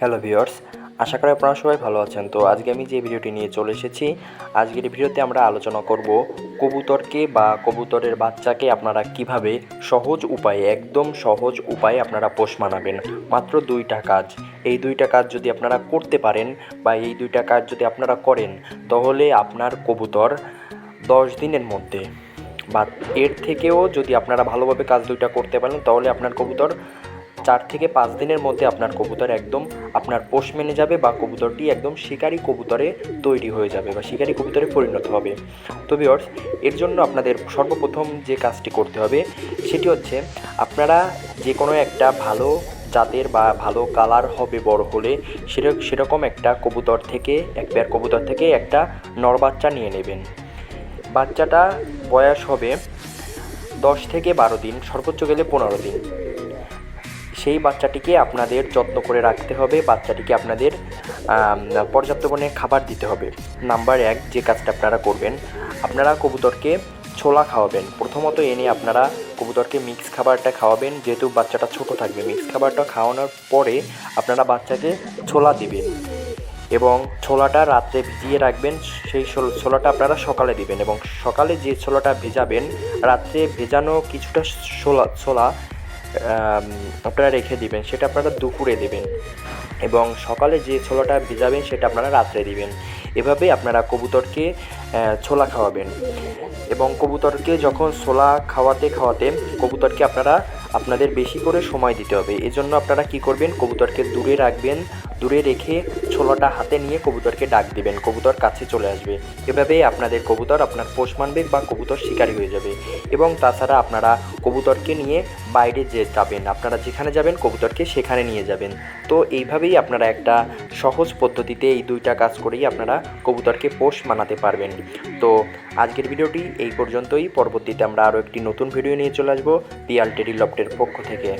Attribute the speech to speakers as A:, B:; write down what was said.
A: Hello viewers, আশা করি আপনারা সবাই ভালো আছেন। তো আজকে আমি যে ভিডিওটি নিয়ে চলে এসেছি, আজকের ভিডিওতে আমরা আলোচনা করব কবুতরকে বা কবুতরের বাচ্চাকে আপনারা কিভাবে সহজ উপায়ে, একদম সহজ উপায়ে আপনারা পোষ মানাবেন। মাত্র 2টা কাজ। এই 2টা কাজ যদি আপনারা করতে পারেন বা এই 2টা কাজ যদি আপনারা করেন, তাহলে আপনার কবুতর 10 দিনের মধ্যে বা এর থেকেও যদি আপনারা ভালোভাবে কাজ 2টা করতে পারেন, তাহলে আপনার কবুতর 4 থেকে 5 দিনের মধ্যে আপনার কবুতর একদম আপনার পোষ মেনে যাবে বা কবুতরটি একদম শিকারি কবুতরে তৈরি হয়ে যাবে বা শিকারি কবুতরে পরিণত হবে। তো ভিউয়ার্স, এর জন্য আপনাদের সর্বপ্রথম যে কাজটি করতে হবে সেটি হচ্ছে, আপনারা যে কোনো একটা ভালো জাতের বা ভালো কালার হবে বড় হলে সেরকম একটা কবুতর থেকে, এক পেয়ার কবুতর থেকে একটা নর বাচ্চা নিয়ে নেবেন। বাচ্চাটা বয়স হবে 10 থেকে 12 দিন, সর্বোচ্চ গেলে 15 দিন। সেই বাচ্চাটিকে আপনাদের যত্ন করে রাখতে হবে। বাচ্চাটিকে আপনাদের পর্যাপ্ত পরিমাণে খাবার দিতে হবে। নাম্বার 1 যে কাজটা আপনারা করবেন, আপনারা কবুতরকে ছোলা খাওয়াবেন। প্রথমত এনে আপনারা কবুতরকে মিক্স খাবারটা খাওয়াবেন, যেহেতু বাচ্চাটা ছোট থাকবে। মিক্স খাবারটা খাওয়ানোর পরে আপনারা বাচ্চাকে ছোলা দিবেন এবং ছোলাটা রাত্রে ভিজিয়ে রাখবেন। সেই ছোলাটা আপনারা সকালে দিবেন এবং সকালে যে ছোলাটা ভেজাবেন, রাত্রে ভেজানো কিছুটা ছোলা আপনারা রেখে দিবেন, সেটা আপনারা দুপুরে দেবেন এবং সকালে যে ছোলাটা ভেজাবেন সেটা আপনারা রাত্রে দিবেন। এভাবে আপনারা কবুতরকে ছোলা খাওয়াবেন এবং কবুতরকে যখন ছোলা খাওয়াতে কবুতরকে আপনাদের বেশি করে সময় দিতে হবে। এজন্য আপনারা কি করবেন, কবুতরকে দূরে রাখবেন, দূরে রেখে ছোলাটা হাতে নিয়ে কবুতরকে ডাক দিবেন, কবুতর কাছে চলে আসবে। এভাবেই আপনাদের কবুতর আপনার পোষ মানবে বা কবুতর শিকারি হয়ে যাবে। এবং তাছাড়া আপনারা কবুতরকে নিয়ে বাইরে যাবেন, আপনারা যেখানে যাবেন কবুতরকে সেখানে নিয়ে যাবেন। তো এইভাবেই আপনারা একটা সহজ পদ্ধতিতে এই 2টা কাজ করেই আপনারা কবুতরকে পোষ মানাতে পারবেন। তো আজকের ভিডিওটি এই পর্যন্তই। পরবর্তীতে আমরা আরও একটি নতুন ভিডিও নিয়ে চলে আসবো পিয়াল টেডি লফটের পক্ষ থেকে।